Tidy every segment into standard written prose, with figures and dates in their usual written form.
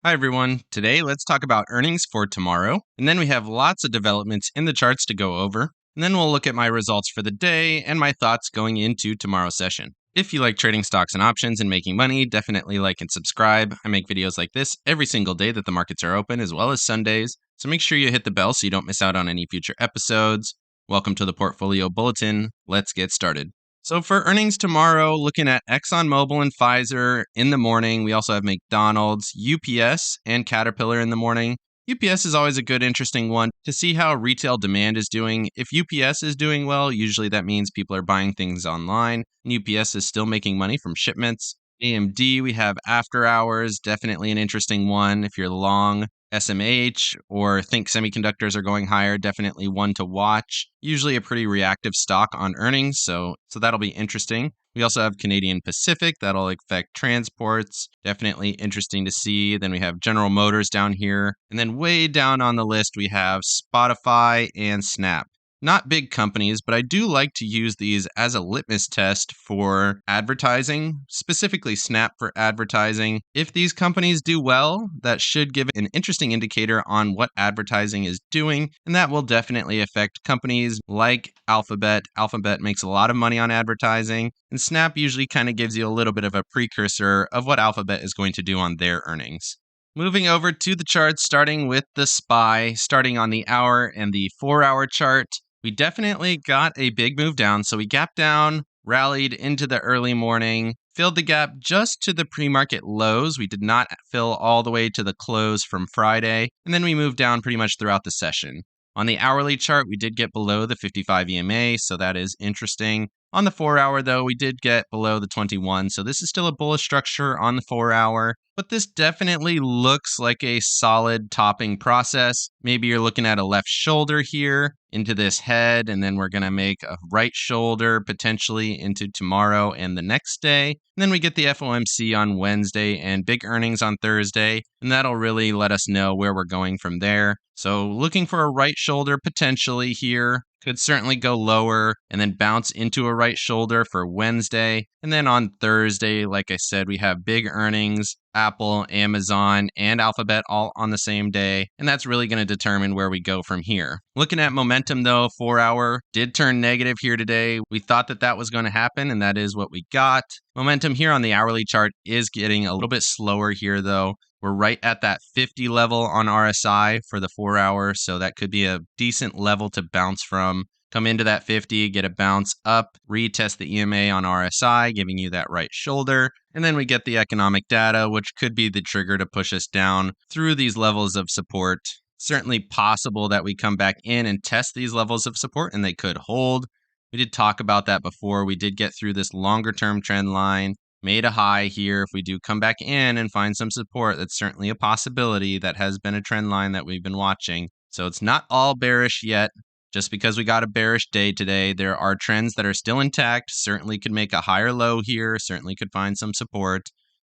Hi everyone. Today let's talk about earnings for tomorrow, and then we have lots of developments in the charts to go over, and then we'll look at my results for the day and my thoughts going into tomorrow's session. If you like trading stocks and options and making money, definitely like and subscribe. I make videos like this every single day that the markets are open, as well as Sundays, so make sure you hit the bell so you don't miss out on any future episodes. Welcome to the Portfolio Bulletin. Let's get started. So for earnings tomorrow, looking at ExxonMobil and Pfizer in the morning. We also have McDonald's, UPS, and Caterpillar in the morning. UPS is always a good, interesting one to see how retail demand is doing. If UPS is doing well, usually that means people are buying things online, and UPS is still making money from shipments. AMD, we have after hours, definitely an interesting one. If you're long SMH or think semiconductors are going higher, definitely one to watch. Usually a pretty reactive stock on earnings, so that'll be interesting. We also have Canadian Pacific, that'll affect transports. Definitely interesting to see. Then we have General Motors down here. And then way down on the list, we have Spotify and Snap. Not big companies, but I do like to use these as a litmus test for advertising, specifically Snap for advertising. If these companies do well, that should give an interesting indicator on what advertising is doing, and that will definitely affect companies like Alphabet. Alphabet makes a lot of money on advertising, and Snap usually kind of gives you a little bit of a precursor of what Alphabet is going to do on their earnings. Moving over to the charts, starting with the SPY, starting on the hour and the 4-hour chart. We definitely got a big move down, so we gapped down, rallied into the early morning, filled the gap just to the pre-market lows. We did not fill all the way to the close from Friday, and then we moved down pretty much throughout the session. On the hourly chart, we did get below the 55 EMA, so that is interesting. On the 4-hour, though, we did get below the 21, so this is still a bullish structure on the 4-hour, but this definitely looks like a solid topping process. Maybe you're looking at a left shoulder here into this head, and then we're going to make a right shoulder potentially into tomorrow and the next day. And then we get the FOMC on Wednesday and big earnings on Thursday, and that'll really let us know where we're going from there. So looking for a right shoulder potentially here. Could certainly go lower and then bounce into a right shoulder for Wednesday. And then on Thursday, like I said, we have big earnings, Apple, Amazon, and Alphabet all on the same day. And that's really going to determine where we go from here. Looking at momentum though, 4-hour did turn negative here today. We thought that was going to happen, and that is what we got. Momentum here on the hourly chart is getting a little bit slower here though. We're right at that 50 level on RSI for the 4-hour, so that could be a decent level to bounce from. Come into that 50, get a bounce up, retest the EMA on RSI, giving you that right shoulder. And then we get the economic data, which could be the trigger to push us down through these levels of support. Certainly possible that we come back in and test these levels of support, and they could hold. We did talk about that before. We did get through this longer term trend line. Made a high here. If we do come back in and find some support, that's certainly a possibility. That has been a trend line that we've been watching. So it's not all bearish yet. Just because we got a bearish day today, there are trends that are still intact. Certainly could make a higher low here. Certainly could find some support.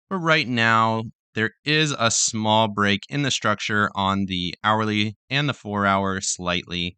But right now, there is a small break in the structure on the hourly and the 4-hour slightly.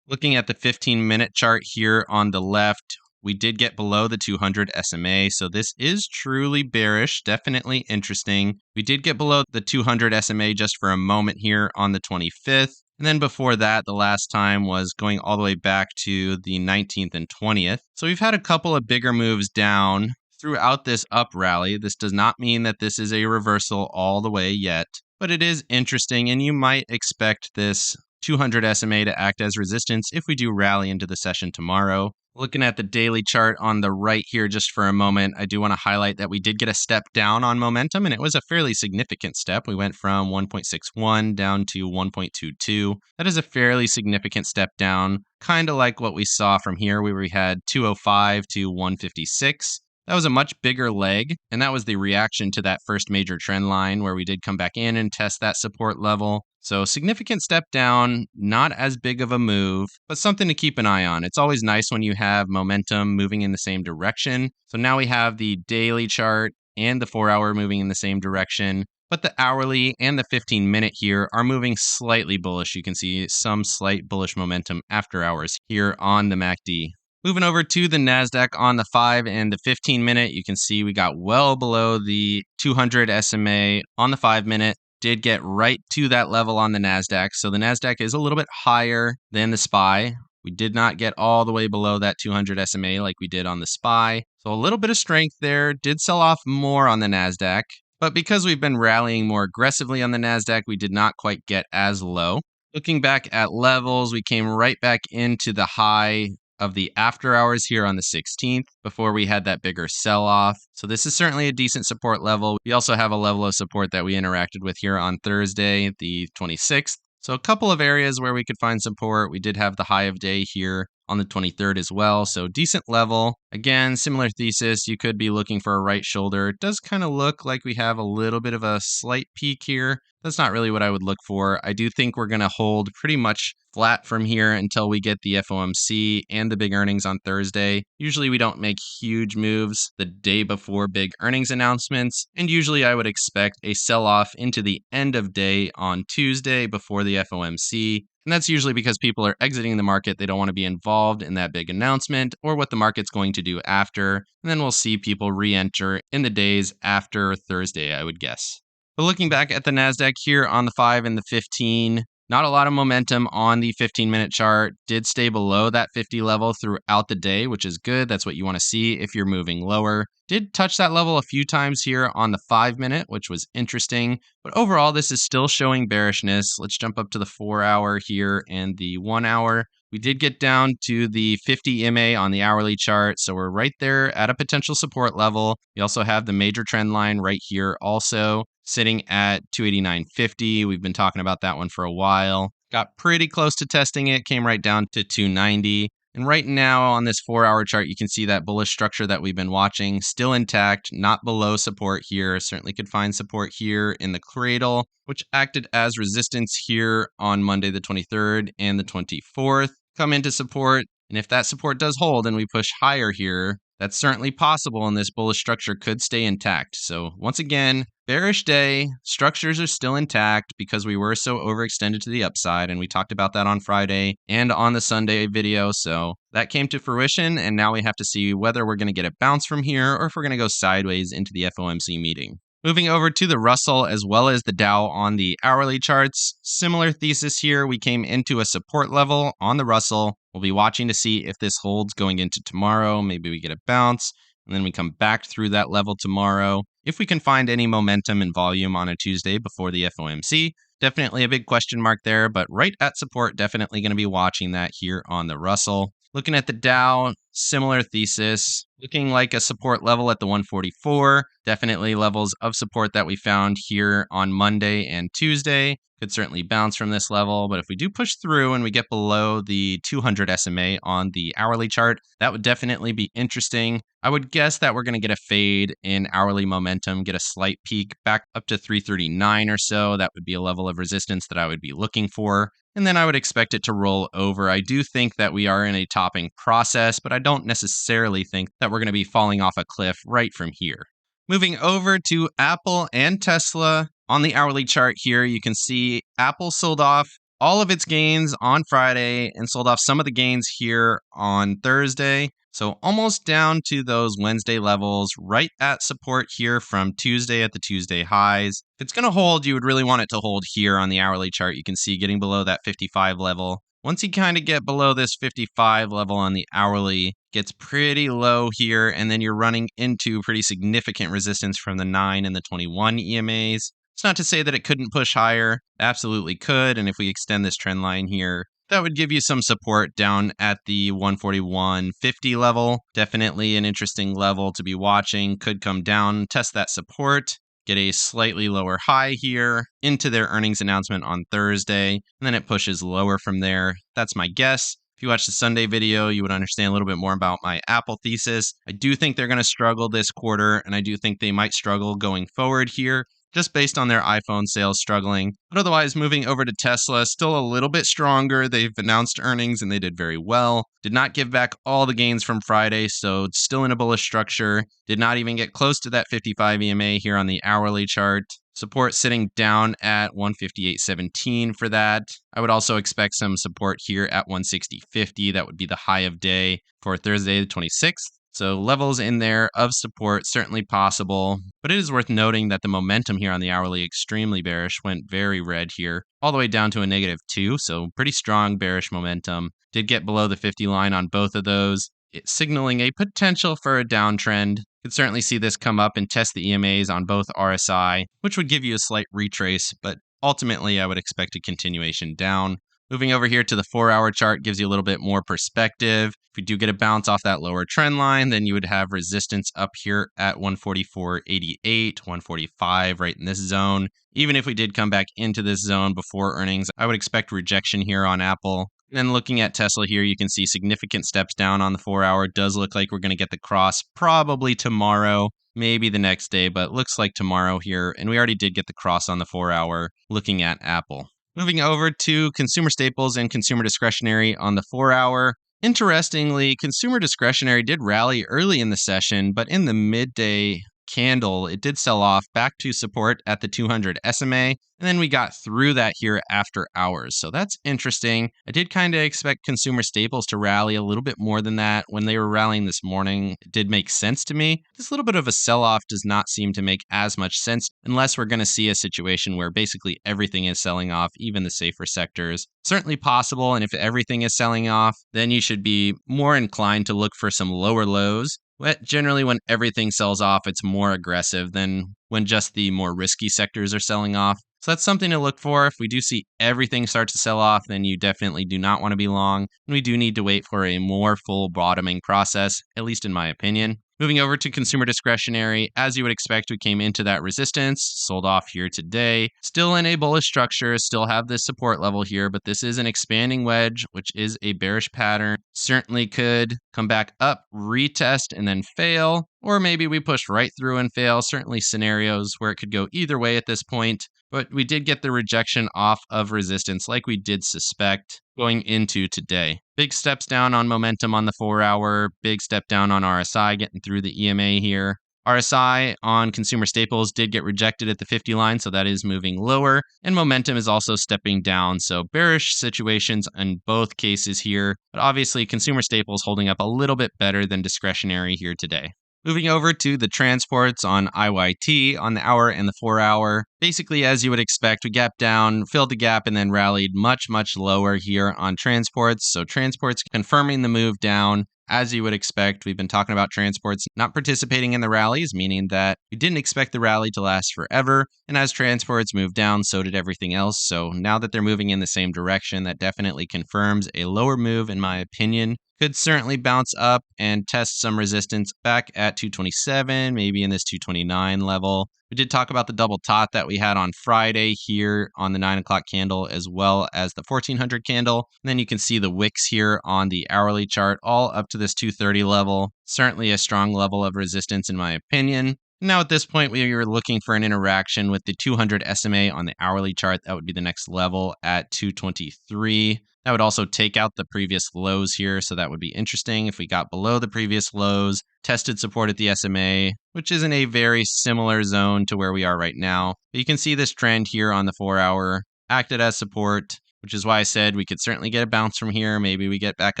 Looking at the 15-minute chart here on the left, we did get below the 200 SMA, so this is truly bearish, definitely interesting. We did get below the 200 SMA just for a moment here on the 25th. And then before that, the last time was going all the way back to the 19th and 20th. So we've had a couple of bigger moves down throughout this up rally. This does not mean that this is a reversal all the way yet, but it is interesting, and you might expect this 200 SMA to act as resistance if we do rally into the session tomorrow. Looking at the daily chart on the right here just for a moment, I do want to highlight that we did get a step down on momentum, and it was a fairly significant step. We went from 1.61 down to 1.22. That is a fairly significant step down, kind of like what we saw from here where we had 205 to 156. That was a much bigger leg, and that was the reaction to that first major trend line where we did come back in and test that support level. So significant step down, not as big of a move, but something to keep an eye on. It's always nice when you have momentum moving in the same direction. So now we have the daily chart and the 4-hour moving in the same direction, but the hourly and the 15-minute here are moving slightly bullish. You can see some slight bullish momentum after hours here on the MACD. Moving over to the NASDAQ on the 5 and the 15-minute, you can see we got well below the 200 SMA on the 5-minute. did get right to that level on the NASDAQ. So the NASDAQ is a little bit higher than the SPY. We did not get all the way below that 200 SMA like we did on the SPY. So a little bit of strength there. Did sell off more on the NASDAQ. But because we've been rallying more aggressively on the NASDAQ, we did not quite get as low. Looking back at levels, we came right back into the high of the after hours here on the 16th before we had that bigger sell-off. So this is certainly a decent support level. We also have a level of support that we interacted with here on Thursday, the 26th. So a couple of areas where we could find support. We did have the high of day here on the 23rd as well. So decent level. Again, similar thesis. You could be looking for a right shoulder. It does kind of look like we have a little bit of a slight peak here. That's not really what I would look for. I do think we're going to hold pretty much flat from here until we get the FOMC and the big earnings on Thursday. Usually we don't make huge moves the day before big earnings announcements, and usually I would expect a sell-off into the end of day on Tuesday before the FOMC. And that's usually because people are exiting the market. They don't want to be involved in that big announcement or what the market's going to do after. And then we'll see people re-enter in the days after Thursday, I would guess. But looking back at the NASDAQ here on the 5 and the 15, not a lot of momentum on the 15-minute chart. Did stay below that 50 level throughout the day, which is good. That's what you want to see if you're moving lower. Did touch that level a few times here on the 5-minute, which was interesting. But overall, this is still showing bearishness. Let's jump up to the 4-hour here and the 1-hour. We did get down to the 50 MA on the hourly chart, so we're right there at a potential support level. We also have the major trend line right here also sitting at 289.50. We've been talking about that one for a while. Got pretty close to testing it, came right down to 290. And right now on this 4-hour chart, you can see that bullish structure that we've been watching still intact, not below support here. Certainly could find support here in the cradle, which acted as resistance here on Monday the 23rd and the 24th. Come into support, and if that support does hold and we push higher here, that's certainly possible, and this bullish structure could stay intact. So once again, bearish day, structures are still intact because we were so overextended to the upside, and we talked about that on Friday and on the Sunday video. So that came to fruition, and now we have to see whether we're going to get a bounce from here or if we're going to go sideways into the FOMC meeting. Moving over to the Russell as well as the Dow on the hourly charts, similar thesis here. We came into a support level on the Russell. We'll be watching to see if this holds going into tomorrow. Maybe we get a bounce, and then we come back through that level tomorrow. If we can find any momentum and volume on a Tuesday before the FOMC, definitely a big question mark there, but right at support, definitely going to be watching that here on the Russell. Looking at the Dow, similar thesis, looking like a support level at the 144. Definitely levels of support that we found here on Monday and Tuesday. Could certainly bounce from this level, but if we do push through and we get below the 200 SMA on the hourly chart, that would definitely be interesting. I would guess that we're going to get a fade in hourly momentum, get a slight peak back up to 339 or so. That would be a level of resistance that I would be looking for. And then I would expect it to roll over. I do think that we are in a topping process, but I don't necessarily think that we're going to be falling off a cliff right from here. Moving over to Apple and Tesla. On the hourly chart here, you can see Apple sold off all of its gains on Friday and sold off some of the gains here on Thursday. So almost down to those Wednesday levels, right at support here from Tuesday at the Tuesday highs. If it's going to hold, you would really want it to hold here on the hourly chart. You can see getting below that 55 level. Once you kind of get below this 55 level on the hourly, gets pretty low here, and then you're running into pretty significant resistance from the 9 and the 21 EMAs. It's not to say that it couldn't push higher. Absolutely could, and if we extend this trend line here, that would give you some support down at the 141.50 level. Definitely an interesting level to be watching. Could come down, test that support, get a slightly lower high here into their earnings announcement on Thursday, and then it pushes lower from there. That's my guess. If you watch the Sunday video, you would understand a little bit more about my Apple thesis. I do think they're going to struggle this quarter, and I do think they might struggle going forward here, just based on their iPhone sales struggling. But otherwise, moving over to Tesla, still a little bit stronger. They've announced earnings and they did very well. Did not give back all the gains from Friday, so it's still in a bullish structure. Did not even get close to that 55 EMA here on the hourly chart. Support sitting down at 158.17 for that. I would also expect some support here at 160.50. That would be the high of day for Thursday the 26th. So levels in there of support certainly possible, but it is worth noting that the momentum here on the hourly extremely bearish went very red here, all the way down to a -2, so pretty strong bearish momentum. Did get below the 50 line on both of those, signaling a potential for a downtrend. Could certainly see this come up and test the EMAs on both RSI, which would give you a slight retrace, but ultimately I would expect a continuation down. Moving over here to the 4-hour chart gives you a little bit more perspective. If we do get a bounce off that lower trend line, then you would have resistance up here at 144.88, 145 right in this zone. Even if we did come back into this zone before earnings, I would expect rejection here on Apple. And then looking at Tesla here, you can see significant steps down on the 4-hour. Does look like we're going to get the cross probably tomorrow, maybe the next day, but looks like tomorrow here. And we already did get the cross on the 4-hour looking at Apple. Moving over to consumer staples and consumer discretionary on the 4-hour. Interestingly, consumer discretionary did rally early in the session, but in the midday candle, it did sell off back to support at the 200 SMA, and then we got through that here after hours. So that's interesting. I did kind of expect consumer staples to rally a little bit more than that. When they were rallying this morning, it did make sense to me. This little bit of a sell-off does not seem to make as much sense unless we're going to see a situation where basically everything is selling off, even the safer sectors. Certainly possible, and if everything is selling off, then you should be more inclined to look for some lower lows. But generally, when everything sells off, it's more aggressive than when just the more risky sectors are selling off. So that's something to look for. If we do see everything start to sell off, then you definitely do not want to be long. And we do need to wait for a more full bottoming process, at least in my opinion. Moving over to consumer discretionary, as you would expect, we came into that resistance, sold off here today. Still in a bullish structure, still have this support level here, but this is an expanding wedge, which is a bearish pattern. Certainly could come back up, retest, and then fail. Or maybe we push right through and fail. Certainly scenarios where it could go either way at this point. But we did get the rejection off of resistance like we did suspect going into today. Big steps down on momentum on the 4-hour, big step down on RSI getting through the EMA here. RSI on consumer staples did get rejected at the 50 line, so that is moving lower. And momentum is also stepping down, so bearish situations in both cases here. But obviously, consumer staples holding up a little bit better than discretionary here today. Moving over to the transports on IYT on the hour and the 4-hour. Basically, as you would expect, we gapped down, filled the gap, and then rallied much, much lower here on transports. So transports confirming the move down. As you would expect, we've been talking about transports not participating in the rallies, meaning that we didn't expect the rally to last forever. And as transports moved down, so did everything else. So now that they're moving in the same direction, that definitely confirms a lower move, in my opinion. Could certainly bounce up and test some resistance back at 227, maybe in this 229 level. We did talk about the double top that we had on Friday here on the 9 o'clock candle, as well as the 1400 candle. And then you can see the wicks here on the hourly chart, all up to this 230 level. Certainly a strong level of resistance, in my opinion. Now at this point, we are looking for an interaction with the 200 SMA on the hourly chart. That would be the next level at 223. That would also take out the previous lows here, so that would be interesting if we got below the previous lows, tested support at the SMA, which is in a very similar zone to where we are right now. But you can see this trend here on the 4-hour acted as support, which is why I said we could certainly get a bounce from here. Maybe we get back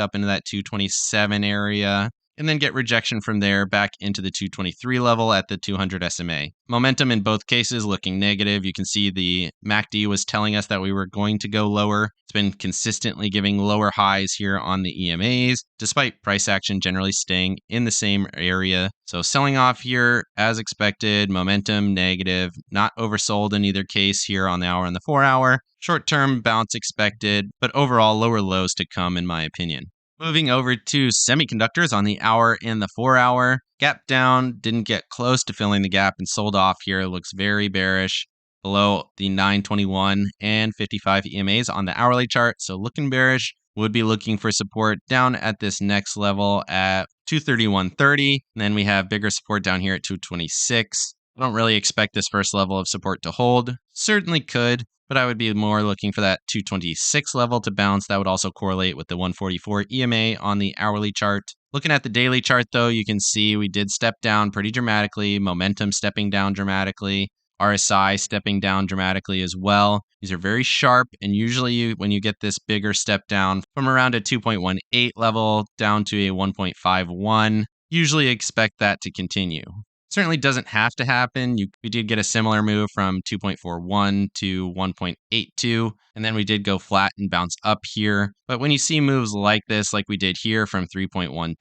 up into that 227 area, and then get rejection from there back into the 223 level at the 200 SMA. Momentum in both cases looking negative. You can see the MACD was telling us that we were going to go lower. It's been consistently giving lower highs here on the EMAs, despite price action generally staying in the same area. So selling off here as expected, momentum negative, not oversold in either case here on the hour and the 4-hour. Short-term bounce expected, but overall lower lows to come in my opinion. Moving over to semiconductors on the hour and the 4-hour. Gap down, didn't get close to filling the gap and sold off here. Looks very bearish below the 921 and 55 EMAs on the hourly chart. So looking bearish. Would be looking for support down at this next level at 231.30. And then we have bigger support down here at 226. I don't really expect this first level of support to hold. Certainly could, but I would be more looking for that 226 level to bounce. That would also correlate with the 144 EMA on the hourly chart. Looking at the daily chart, though, you can see we did step down pretty dramatically, momentum stepping down dramatically, RSI stepping down dramatically as well. These are very sharp, and usually when you get this bigger step down from around a 2.18 level down to a 1.51, usually expect that to continue. Certainly doesn't have to happen. We did get a similar move from 2.41 to 1.82, and then we did go flat and bounce up here. But when you see moves like this, like we did here from 3.12,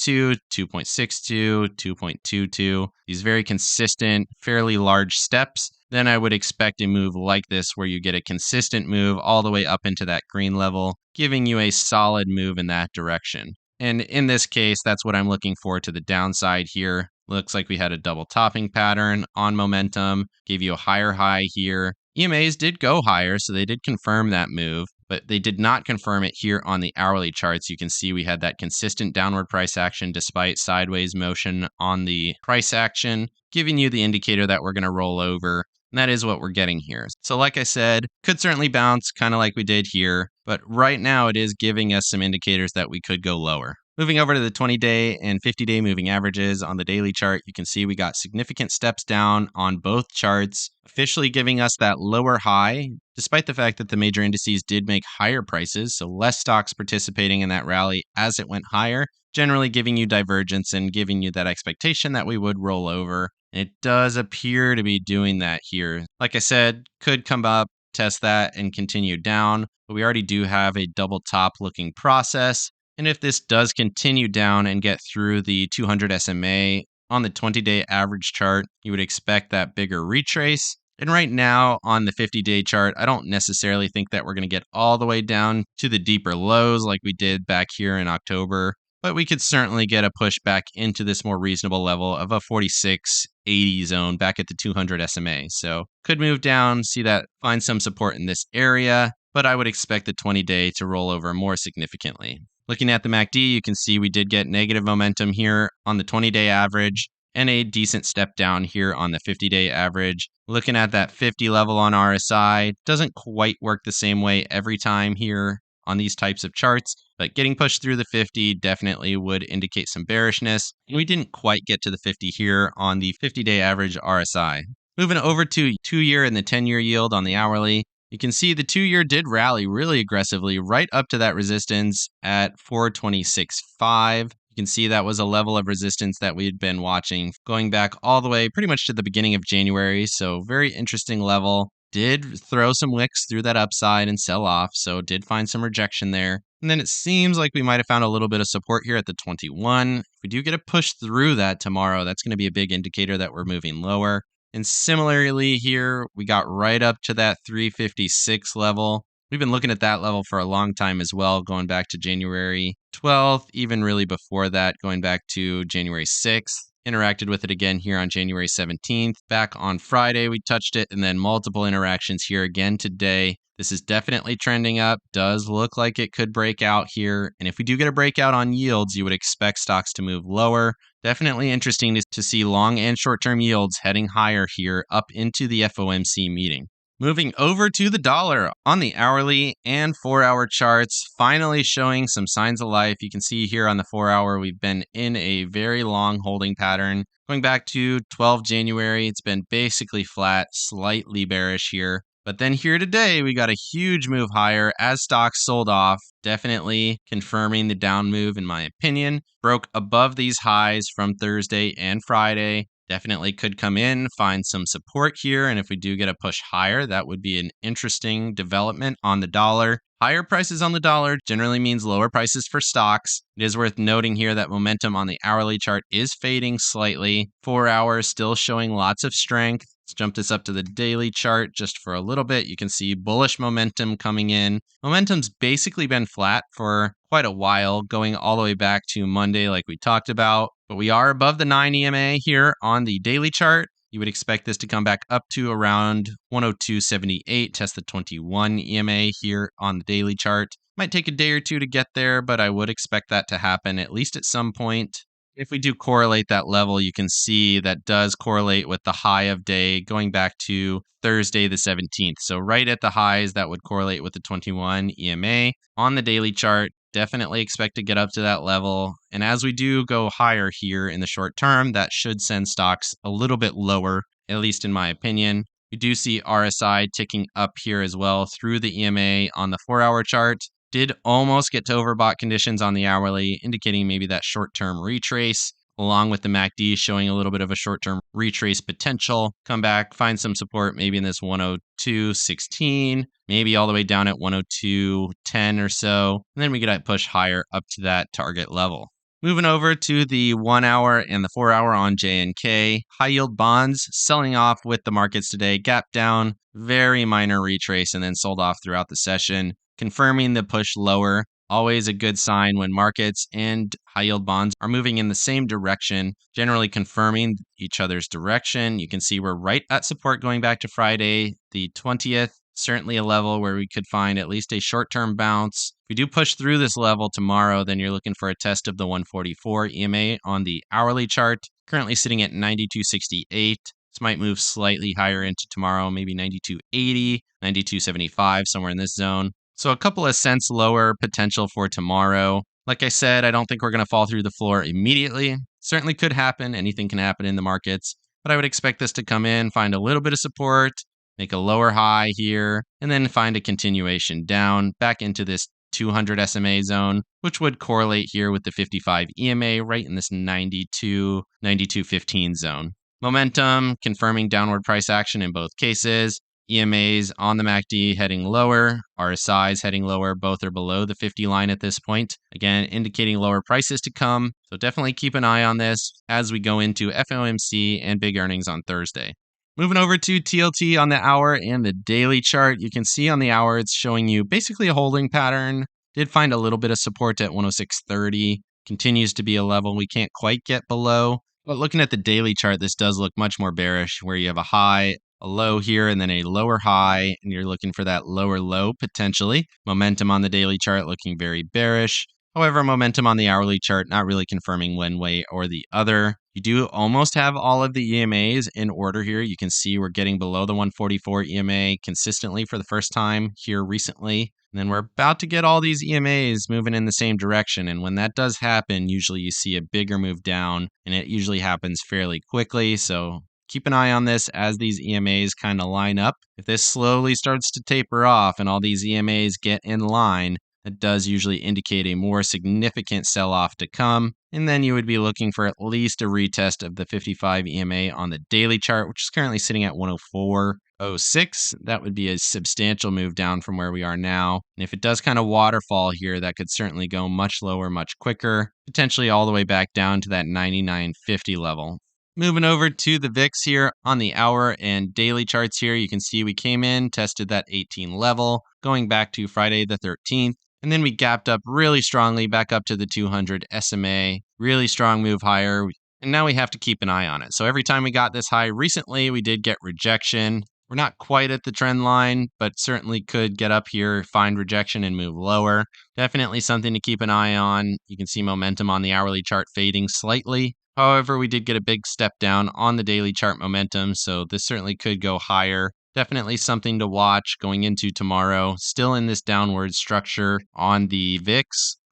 2.62, 2.22, these very consistent, fairly large steps, then I would expect a move like this where you get a consistent move all the way up into that green level, giving you a solid move in that direction. And in this case, that's what I'm looking for to the downside here. Looks like we had a double topping pattern on momentum, gave you a higher high here. EMAs did go higher, so they did confirm that move, but they did not confirm it here on the hourly charts. You can see we had that consistent downward price action despite sideways motion on the price action, giving you the indicator that we're going to roll over. And that is what we're getting here. So like I said, could certainly bounce kind of like we did here, but right now it is giving us some indicators that we could go lower. Moving over to the 20-day and 50-day moving averages on the daily chart, you can see we got significant steps down on both charts, officially giving us that lower high, despite the fact that the major indices did make higher prices, so less stocks participating in that rally as it went higher, generally giving you divergence and giving you that expectation that we would roll over. It does appear to be doing that here. Like I said, could come up, test that, and continue down, but we already do have a double top looking process. And if this does continue down and get through the 200 SMA on the 20-day average chart, you would expect that bigger retrace. And right now on the 50-day chart, I don't necessarily think that we're going to get all the way down to the deeper lows like we did back here in October. But we could certainly get a push back into this more reasonable level of a 46.80 zone back at the 200 SMA. So could move down, see that, find some support in this area, but I would expect the 20-day to roll over more significantly. Looking at the MACD, you can see we did get negative momentum here on the 20-day average and a decent step down here on the 50-day average. Looking at that 50 level on RSI, doesn't quite work the same way every time here on these types of charts, but getting pushed through the 50 definitely would indicate some bearishness. And we didn't quite get to the 50 here on the 50-day average RSI. Moving over to 2-year and the 10-year yield on the hourly, you can see the 2-year did rally really aggressively right up to that resistance at 426.5. You can see that was a level of resistance that we had been watching going back all the way pretty much to the beginning of January. So very interesting level. Did throw some wicks through that upside and sell off, so did find some rejection there. And then it seems like we might have found a little bit of support here at the 21. If we do get a push through that tomorrow, that's going to be a big indicator that we're moving lower. And similarly here, we got right up to that 356 level. We've been looking at that level for a long time as well, going back to January 12th, even really before that, going back to January 6th. Interacted with it again here on January 17th. Back on Friday, we touched it, and then multiple interactions here again today. This is definitely trending up. Does look like it could break out here. And if we do get a breakout on yields, you would expect stocks to move lower. Definitely interesting to see long and short-term yields heading higher here up into the FOMC meeting. Moving over to the dollar on the hourly and 4-hour charts, finally showing some signs of life. You can see here on the 4-hour, we've been in a very long holding pattern. Going back to 12 January, it's been basically flat, slightly bearish here. But then here today, we got a huge move higher as stocks sold off, definitely confirming the down move in my opinion. Broke above these highs from Thursday and Friday. Definitely could come in, find some support here, and if we do get a push higher, that would be an interesting development on the dollar. Higher prices on the dollar generally means lower prices for stocks. It is worth noting here that momentum on the hourly chart is fading slightly. 4 hours still showing lots of strength. Let's jump this up to the daily chart just for a little bit. You can see bullish momentum coming in. Momentum's basically been flat for quite a while, going all the way back to Monday like we talked about. But we are above the 9 EMA here on the daily chart. You would expect this to come back up to around 102.78, test the 21 EMA here on the daily chart. Might take a day or two to get there, but I would expect that to happen at least at some point. If we do correlate that level, you can see that does correlate with the high of day going back to Thursday the 17th. So right at the highs, that would correlate with the 21 EMA. On the daily chart, definitely expect to get up to that level. And as we do go higher here in the short term, that should send stocks a little bit lower, at least in my opinion. We do see RSI ticking up here as well through the EMA on the 4-hour chart. Did almost get to overbought conditions on the hourly, indicating maybe that short-term retrace. along with the MACD showing a little bit of a short-term retrace potential. Come back, find some support maybe in this 102.16, maybe all the way down at 102.10 or so. And then we get a push higher up to that target level. Moving over to the 1 hour and the 4 hour on JNK, high yield bonds selling off with the markets today, gap down, very minor retrace, and then sold off throughout the session, confirming the push lower. Always a good sign when markets and high yield bonds are moving in the same direction, generally confirming each other's direction. You can see we're right at support going back to Friday, the 20th. Certainly a level where we could find at least a short-term bounce. If we do push through this level tomorrow, then you're looking for a test of the 144 EMA on the hourly chart, currently sitting at 92.68. This might move slightly higher into tomorrow, maybe 92.80, 92.75, somewhere in this zone. So a couple of cents lower potential for tomorrow. Like I said, I don't think we're going to fall through the floor immediately. Certainly could happen. Anything can happen in the markets. But I would expect this to come in, find a little bit of support, make a lower high here, and then find a continuation down back into this 200 SMA zone, which would correlate here with the 55 EMA right in this 92.15 zone. Momentum confirming downward price action in both cases. EMAs on the MACD heading lower, RSIs heading lower, both are below the 50 line at this point. Again, indicating lower prices to come. So definitely keep an eye on this as we go into FOMC and big earnings on Thursday. Moving over to TLT on the hour and the daily chart, you can see on the hour it's showing you basically a holding pattern. Did find a little bit of support at 106.30. Continues to be a level we can't quite get below. But looking at the daily chart, this does look much more bearish, where you have a high, a low here, and then a lower high, and you're looking for that lower low potentially. Momentum on the daily chart looking very bearish. However, momentum on the hourly chart not really confirming one way or the other. You do almost have all of the EMAs in order here. You can see we're getting below the 144 EMA consistently for the first time here recently. And then we're about to get all these EMAs moving in the same direction. And when that does happen, usually you see a bigger move down, and it usually happens fairly quickly. So keep an eye on this as these EMAs kind of line up. If this slowly starts to taper off and all these EMAs get in line, that does usually indicate a more significant sell-off to come. And then you would be looking for at least a retest of the 55 EMA on the daily chart, which is currently sitting at 104.06. That would be a substantial move down from where we are now. And if it does kind of waterfall here, that could certainly go much lower, much quicker, potentially all the way back down to that 99.50 level. Moving over to the VIX here on the hour and daily charts here, you can see we came in, tested that 18 level, going back to Friday the 13th. And then we gapped up really strongly back up to the 200 SMA, really strong move higher. And now we have to keep an eye on it. So every time we got this high recently, we did get rejection. We're not quite at the trend line, but certainly could get up here, find rejection, and move lower. Definitely something to keep an eye on. You can see momentum on the hourly chart fading slightly. However, we did get a big step down on the daily chart momentum, so this certainly could go higher. Definitely something to watch going into tomorrow. Still in this downward structure on the VIX.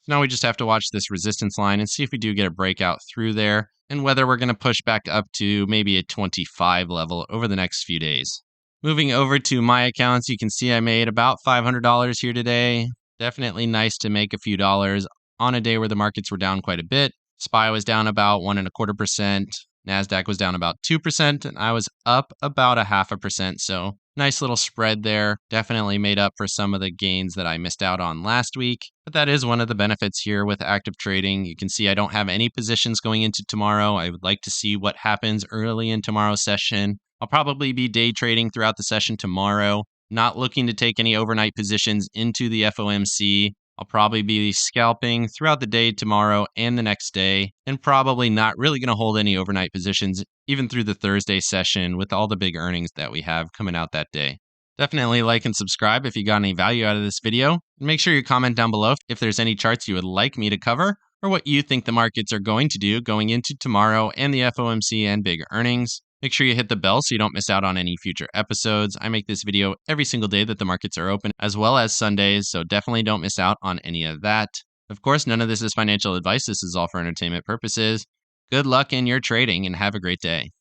Now we just have to watch this resistance line and see if we do get a breakout through there and whether we're going to push back up to maybe a 25 level over the next few days. Moving over to my accounts, you can see I made about $500 here today. Definitely nice to make a few dollars on a day where the markets were down quite a bit. SPY was down about 1.25%. NASDAQ was down about 2%, and I was up about 0.5%. So nice little spread there. Definitely made up for some of the gains that I missed out on last week. But that is one of the benefits here with active trading. You can see I don't have any positions going into tomorrow. I would like to see what happens early in tomorrow's session. I'll probably be day trading throughout the session tomorrow. Not looking to take any overnight positions into the FOMC. I'll probably be scalping throughout the day tomorrow and the next day, and probably not really going to hold any overnight positions even through the Thursday session with all the big earnings that we have coming out that day. Definitely like and subscribe if you got any value out of this video. And make sure you comment down below if there's any charts you would like me to cover or what you think the markets are going to do going into tomorrow and the FOMC and big earnings. Make sure you hit the bell so you don't miss out on any future episodes. I make this video every single day that the markets are open, as well as Sundays, so definitely don't miss out on any of that. Of course, none of this is financial advice. This is all for entertainment purposes. Good luck in your trading and have a great day.